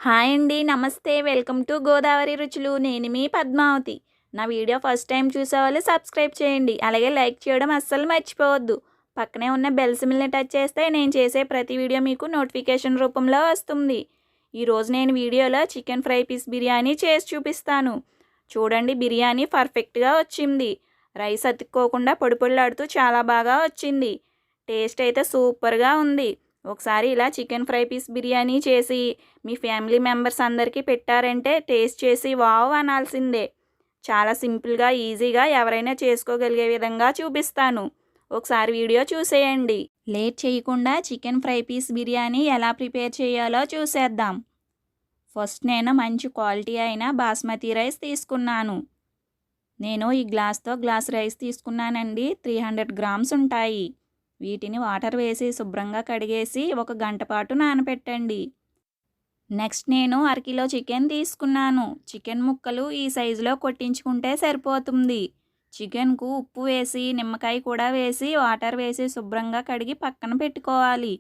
Hi అండి. నమస్తే. Welcome to Godavari రుచులు. నేను మీ పద్మావతి. నా వీడియో ఫస్ట్ టైం చూసేవాళ్ళు సబ్స్క్రైబ్ చేయండి. అలాగే లైక్ చేయడం అస్సలు మర్చిపోవద్దు. పక్కనే ఉన్న బెల్ సింబల్‌ని టచ్ చేస్తే నేను చేసే ప్రతి వీడియో మీకు నోటిఫికేషన్ రూపంలో వస్తుంది. ఈరోజు నేను వీడియోలో చికెన్ ఫ్రై పీస్ బిర్యానీ చేసి చూపిస్తాను. చూడండి, బిర్యానీ పర్ఫెక్ట్‌గా వచ్చింది. రైస్ అతుక్కోకుండా పొడి పొడిలాడుతూ చాలా బాగా వచ్చింది. టేస్ట్ అయితే సూపర్‌గా ఉంది. ఒకసారి ఇలా చికెన్ ఫ్రై పీస్ బిర్యానీ చేసి మీ ఫ్యామిలీ మెంబర్స్ అందరికీ పెట్టారంటే టేస్ట్ చేసి వావ్ అనాల్సిందే. చాలా సింపుల్గా, ఈజీగా ఎవరైనా చేసుకోగలిగే విధంగా చూపిస్తాను. ఒకసారి వీడియో చూసేయండి. లేట్ చేయకుండా చికెన్ ఫ్రై పీస్ బిర్యానీ ఎలా ప్రిపేర్ చేయాలో చూసేద్దాం. ఫస్ట్ నేను మంచి క్వాలిటీ అయిన బాస్మతి రైస్ తీసుకున్నాను. నేను ఈ గ్లాస్తో గ్లాస్ రైస్ తీసుకున్నానండి. 300 గ్రామ్స్ ఉంటాయి. వీటిని వాటర్ వేసి శుభ్రంగా కడిగేసి 1 గంట పాటు నానబెట్టండి. నెక్స్ట్ నేను అరకిలో చికెన్ తీసుకున్నాను. చికెన్ ముక్కలు ఈ సైజులో కొట్టించుకుంటే సరిపోతుంది. చికెన్కు ఉప్పు వేసి, నిమ్మకాయ కూడా వేసి, వాటర్ వేసి శుభ్రంగా కడిగి పక్కన పెట్టుకోవాలి.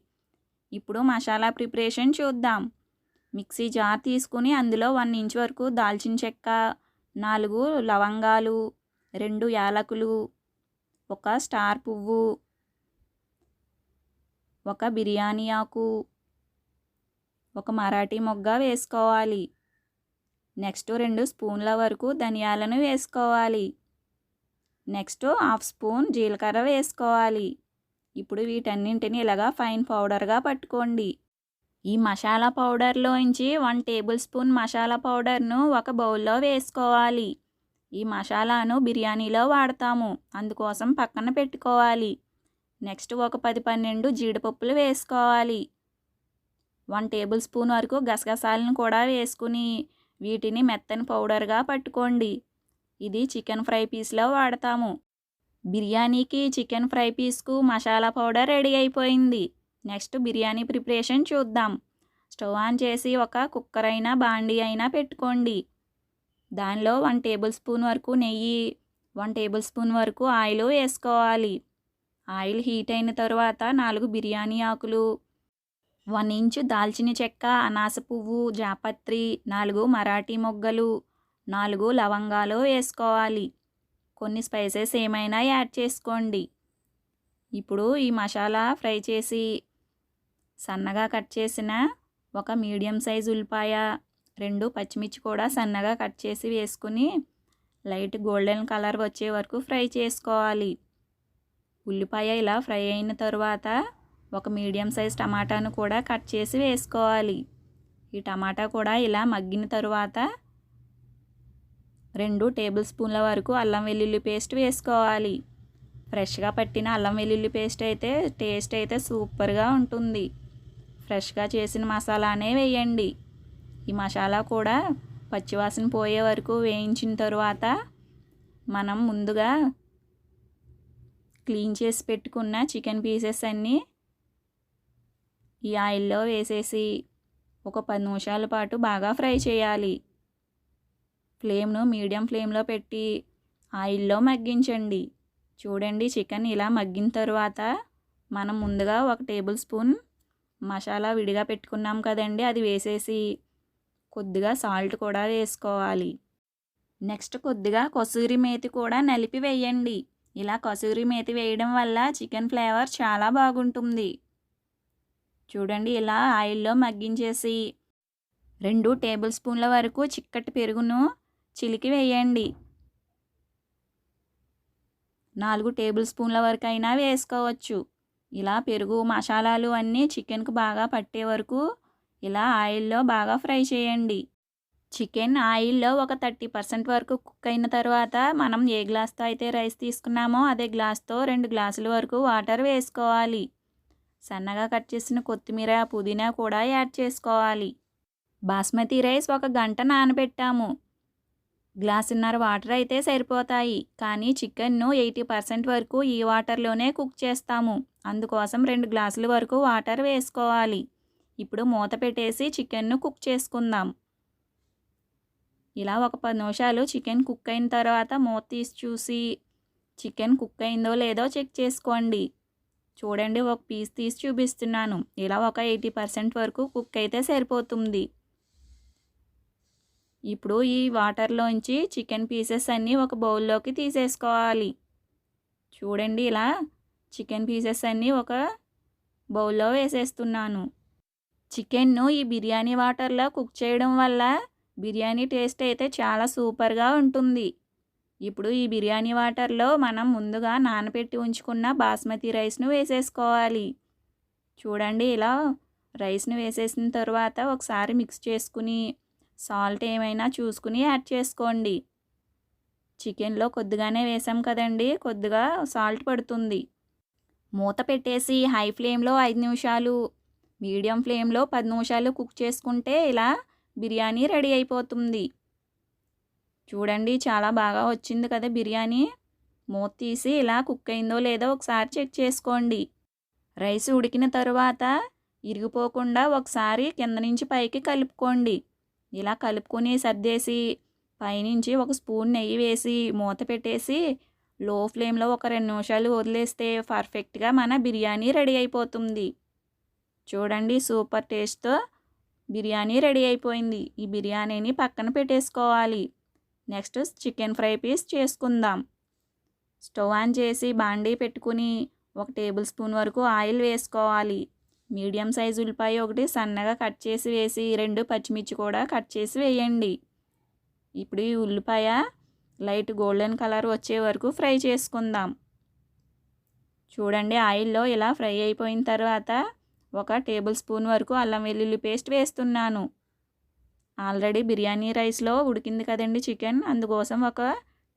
ఇప్పుడు మసాలా ప్రిపరేషన్ చూద్దాం. మిక్సీ జార్ తీసుకుని అందులో 1 ఇంచ్ వరకు దాల్చిన చెక్క, 4 లవంగాలు, 2 యాలకులు, 1 స్టార్ పువ్వు, 1 బిర్యానీ ఆకు, 1 మరాఠీ మొగ్గ వేసుకోవాలి. నెక్స్ట్ 2 స్పూన్ల వరకు ధనియాలను వేసుకోవాలి. నెక్స్ట్ 1/2 స్పూన్ జీలకర్ర వేసుకోవాలి. ఇప్పుడు వీటన్నింటిని ఇలాగా ఫైన్ పౌడర్గా పట్టుకోండి. ఈ మసాలా పౌడర్లోంచి 1 టేబుల్ స్పూన్ మసాలా పౌడర్ను ఒక బౌల్లో వేసుకోవాలి. ఈ మసాలాను బిర్యానీలో వాడతాము, అందుకోసం పక్కన పెట్టుకోవాలి. నెక్స్ట్ ఒక 10-12 జీడిపప్పులు వేసుకోవాలి. 1 టేబుల్ స్పూన్ వరకు గసగసాలను కూడా వేసుకుని వీటిని మెత్తని పౌడర్గా పట్టుకోండి. ఇది చికెన్ ఫ్రై పీస్లో వాడతాము. బిర్యానీకి చికెన్ ఫ్రై పీస్కు మసాలా పౌడర్ రెడీ అయిపోయింది. నెక్స్ట్ బిర్యానీ ప్రిపరేషన్ చూద్దాం. స్టవ్ ఆన్ చేసి ఒక కుక్కర్ అయినా బాండీ అయినా పెట్టుకోండి. దానిలో 1 టేబుల్ స్పూన్ వరకు నెయ్యి, 1 టేబుల్ స్పూన్ వరకు ఆయిల్ వేసుకోవాలి. ఆయిల్ హీట్ అయిన తర్వాత 4 బిర్యానీ ఆకులు, 1 ఇంచు దాల్చిన చెక్క, అనాస పువ్వు, జాపత్రి, 4 మరాఠీ మొగ్గలు, 4 లవంగాలు వేసుకోవాలి. కొన్ని స్పైసెస్ ఏమైనా యాడ్ చేసుకోండి. ఇప్పుడు ఈ మసాలా ఫ్రై చేసి సన్నగా కట్ చేసిన 1 మీడియం సైజు ఉల్లిపాయ, 2 పచ్చిమిర్చి కూడా సన్నగా కట్ చేసి వేసుకుని లైట్ గోల్డెన్ కలర్ వచ్చే వరకు ఫ్రై చేసుకోవాలి. ఉల్లిపాయ ఇలా ఫ్రై అయిన తర్వాత 1 మీడియం సైజ్ టమాటాను కూడా కట్ చేసి వేసుకోవాలి. ఈ టమాటా కూడా ఇలా మగ్గిన తరువాత 2 టేబుల్ స్పూన్ల వరకు అల్లం వెల్లుల్లి పేస్ట్ వేసుకోవాలి. ఫ్రెష్గా పట్టిన అల్లం వెల్లుల్లి పేస్ట్ అయితే టేస్ట్ అయితే సూపర్గా ఉంటుంది. ఫ్రెష్గా చేసిన మసాలానే వేయండి. ఈ మసాలా కూడా పచ్చివాసన పోయే వరకు వేయించిన తరువాత మనం ముందుగా క్లీన్ చేసి పెట్టుకున్న చికెన్ పీసెస్ అన్నీ ఈ ఆయిల్లో వేసేసి ఒక 10 నిమిషాల పాటు బాగా ఫ్రై చేయాలి. ఫ్లేమ్ను మీడియం ఫ్లేమ్లో పెట్టి ఆయిల్లో మగ్గించండి. చూడండి, చికెన్ ఇలా మగ్గిన తర్వాత మనం ముందుగా 1 టేబుల్ స్పూన్ మసాలా విడిగా పెట్టుకున్నాం కదండి, అది వేసేసి కొద్దిగా సాల్ట్ కూడా వేసుకోవాలి. నెక్స్ట్ కొద్దిగా కసూరి మేతి కూడా నలిపి వేయండి. ఇలా కసూరి మేతి వేయడం వల్ల చికెన్ ఫ్లేవర్ చాలా బాగుంటుంది. చూడండి, ఇలా ఆయిల్లో మగ్గించేసి 2 టేబుల్ స్పూన్ల వరకు చిక్కటి పెరుగును చిలికి వేయండి. 4 టేబుల్ స్పూన్ల వరకు అయినా వేసుకోవచ్చు. ఇలా పెరుగు మసాలాలు అన్నీ చికెన్కు బాగా పట్టే వరకు ఇలా ఆయిల్లో బాగా ఫ్రై చేయండి. చికెన్ ఆయిల్లో ఒక 30% వరకు కుక్ అయిన తర్వాత మనం ఏ గ్లాస్తో అయితే రైస్ తీసుకున్నామో అదే గ్లాస్తో 2 గ్లాసుల వరకు వాటర్ వేసుకోవాలి. సన్నగా కట్ చేసిన కొత్తిమీర, పుదీనా కూడా యాడ్ చేసుకోవాలి. బాస్మతి రైస్ 1 గంట నానబెట్టాము. గ్లాసున్నర వాటర్ అయితే సరిపోతాయి, కానీ చికెన్ను 80% వరకు ఈ వాటర్లోనే కుక్ చేస్తాము. అందుకోసం 2 గ్లాసుల వరకు వాటర్ వేసుకోవాలి. ఇప్పుడు మూత పెట్టేసి చికెన్ను కుక్ చేసుకుందాం. ఇలా ఒక 10 నిమిషాలు చికెన్ కుక్ అయిన తర్వాత మూత తీసి చూసి చికెన్ కుక్ అయిందో లేదో చెక్ చేసుకోండి. చూడండి, ఒక పీస్ తీసి చూపిస్తున్నాను. ఇలా ఒక 80% వరకు కుక్ అయితే సరిపోతుంది. ఇప్పుడు ఈ వాటర్లోంచి చికెన్ పీసెస్ అన్నీ ఒక బౌల్లోకి తీసేసుకోవాలి. చూడండి ఇలా చికెన్ పీసెస్ అన్నీ ఒక బౌల్లో వేసేస్తున్నాను. చికెన్ను ఈ బిర్యానీ వాటర్లో కుక్ చేయడం వల్ల బిర్యానీ టేస్ట్ అయితే చాలా సూపర్గా ఉంటుంది. ఇప్పుడు ఈ బిర్యానీ వాటర్లో మనం ముందుగా నానబెట్టి ఉంచుకున్న బాస్మతి రైస్ను వేసేసుకోవాలి. చూడండి ఇలా రైస్ను వేసేసిన తర్వాత ఒకసారి మిక్స్ చేసుకుని సాల్ట్ ఏమైనా చూసుకుని యాడ్ చేసుకోండి. చికెన్లో కొద్దిగానే వేసాం కదండి, కొద్దిగా సాల్ట్ పడుతుంది. మూత పెట్టేసి హై ఫ్లేమ్లో 5 నిమిషాలు, మీడియం ఫ్లేమ్లో 10 నిమిషాలు కుక్ చేసుకుంటే ఇలా బిర్యానీ రెడీ అయిపోతుంది. చూడండి చాలా బాగా వచ్చింది కదా బిర్యానీ. మూత తీసి ఇలా కుక్ అయిందో లేదో ఒకసారి చెక్ చేసుకోండి. రైస్ ఉడికిన తరువాత ఇరిగిపోకుండా ఒకసారి కింద నుంచి పైకి కలుపుకోండి. ఇలా కలుపుకొని సర్దేసి పైనుంచి ఒక స్పూన్ నెయ్యి వేసి మూత పెట్టేసి లో ఫ్లేమ్లో ఒక 2 నిమిషాలు వదిలేస్తే పర్ఫెక్ట్గా మన బిర్యానీ రెడీ అయిపోతుంది. చూడండి సూపర్ టేస్ట్తో బిర్యానీ రెడీ అయిపోయింది. ఈ బిర్యానీని పక్కన పెట్టేసుకోవాలి. నెక్స్ట్ చికెన్ ఫ్రై పీస్ చేసుకుందాం. స్టవ్ ఆన్ చేసి బాండీ పెట్టుకుని 1 టేబుల్ స్పూన్ వరకు ఆయిల్ వేసుకోవాలి. మీడియం సైజు ఉల్లిపాయ ఒకటి సన్నగా కట్ చేసి వేసి 2 పచ్చిమిర్చి కూడా కట్ చేసి వేయండి. ఇప్పుడు ఈ ఉల్లిపాయ లైట్ గోల్డెన్ కలర్ వచ్చే వరకు ఫ్రై చేసుకుందాం. చూడండి ఆయిల్లో ఇలా ఫ్రై అయిపోయిన తర్వాత 1 టేబుల్ స్పూన్ వరకు అల్లం వెల్లుల్లి పేస్ట్ వేస్తున్నాను. ఆల్రెడీ బిర్యానీ రైస్లో ఉడికింది కదండి చికెన్, అందుకోసం 1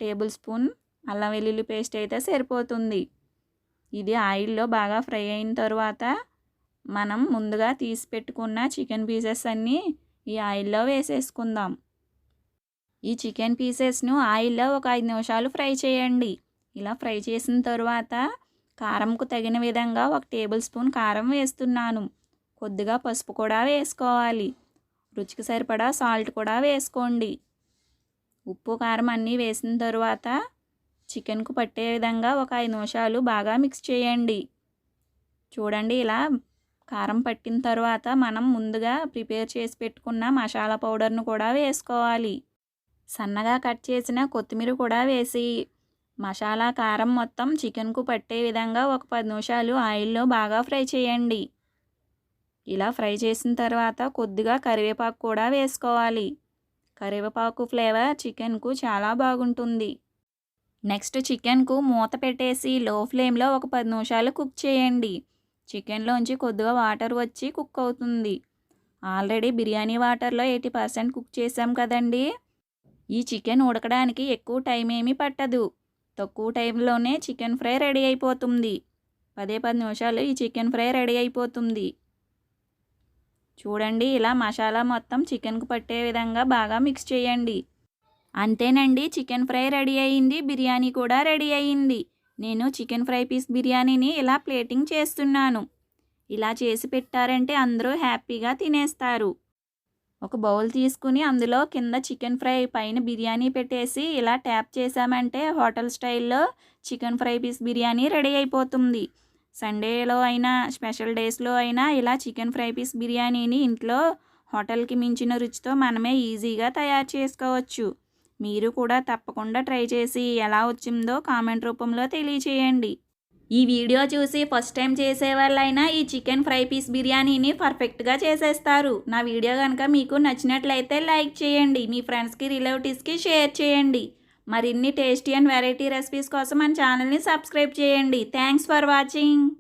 టేబుల్ స్పూన్ అల్లం వెల్లుల్లి పేస్ట్ అయితే సరిపోతుంది. ఇది ఆయిల్లో బాగా ఫ్రై అయిన తర్వాత మనం ముందుగా తీసి పెట్టుకున్న చికెన్ పీసెస్ అన్నీ ఈ ఆయిల్లో వేసేసుకుందాం. ఈ చికెన్ పీసెస్ను ఆయిల్లో ఒక 5 నిమిషాలు ఫ్రై చేయండి. ఇలా ఫ్రై చేసిన తర్వాత కారంకు తగిన విధంగా 1 టేబుల్ స్పూన్ కారం వేస్తున్నాను. కొద్దిగా పసుపు కూడా వేసుకోవాలి. రుచికి సరిపడా సాల్ట్ కూడా వేసుకోండి. ఉప్పు కారం అన్నీ వేసిన తరువాత చికెన్కు పట్టే విధంగా ఒక 5 నిమిషాలు బాగా మిక్స్ చేయండి. చూడండి ఇలా కారం పట్టిన తర్వాత మనం ముందుగా ప్రిపేర్ చేసి పెట్టుకున్న మసాలా పౌడర్ను కూడా వేసుకోవాలి. సన్నగా కట్ చేసిన కొత్తిమీర కూడా వేసి మసాలా కారం మొత్తం చికెన్కు పట్టే విధంగా ఒక 10 నిమిషాలు ఆయిల్లో బాగా ఫ్రై చేయండి. ఇలా ఫ్రై చేసిన తర్వాత కొద్దిగా కరివేపాకు కూడా వేసుకోవాలి. కరివేపాకు ఫ్లేవర్ చికెన్కు చాలా బాగుంటుంది. నెక్స్ట్ చికెన్కు మూత పెట్టేసి లో ఫ్లేమ్లో ఒక 10 నిమిషాలు కుక్ చేయండి. చికెన్లోంచి కొద్దిగా వాటర్ వచ్చి కుక్ అవుతుంది. ఆల్రెడీ బిర్యానీ వాటర్లో 80% కుక్ చేసాం కదండి. ఈ చికెన్ ఉడకడానికి ఎక్కువ టైం ఏమీ పట్టదు. తక్కువ టైంలోనే చికెన్ ఫ్రై రెడీ అయిపోతుంది. 10 నిమిషాలు ఈ చికెన్ ఫ్రై రెడీ అయిపోతుంది. చూడండి ఇలా మసాలా మొత్తం చికెన్కు పట్టే విధంగా బాగా మిక్స్ చేయండి. అంతేనండి, చికెన్ ఫ్రై రెడీ అయ్యింది. బిర్యానీ కూడా రెడీ అయ్యింది. నేను చికెన్ ఫ్రై పీస్ బిర్యానీని ఇలా ప్లేటింగ్ చేస్తున్నాను. ఇలా చేసి పెట్టారంటే అందరూ హ్యాపీగా తినేస్తారు. ఒక బౌల్ తీసుకుని అందులో కింద చికెన్ ఫ్రై పైన బిర్యానీ పెట్టేసి ఇలా ట్యాప్ చేసామంటే హోటల్ స్టైల్లో chicken fry piece biryani ready అయిపోతుంది. సండేలో అయినా స్పెషల్ డేస్లో అయినా ఇలా చికెన్ ఫ్రై పీస్ బిర్యానీని ఇంట్లో హోటల్కి మించిన రుచితో మనమే ఈజీగా తయారు చేసుకోవచ్చు. మీరు కూడా తప్పకుండా ట్రై చేసి ఎలా వచ్చిందో కామెంట్ రూపంలో తెలియచేయండి. ఈ వీడియో చూసి ఫస్ట్ టైం చేసే వాళ్ళైనా ఈ చికెన్ ఫ్రై పీస్ బిర్యానీని పర్ఫెక్ట్గా చేసేస్తారు. నా వీడియో కనుక మీకు నచ్చినట్లయితే లైక్ చేయండి. మీ ఫ్రెండ్స్కి రిలేటివ్స్కి షేర్ చేయండి. మరిన్ని టేస్టీ అండ్ వెరైటీ రెసిపీస్ కోసం మన ఛానల్ని సబ్స్క్రైబ్ చేయండి. Thanks for watching.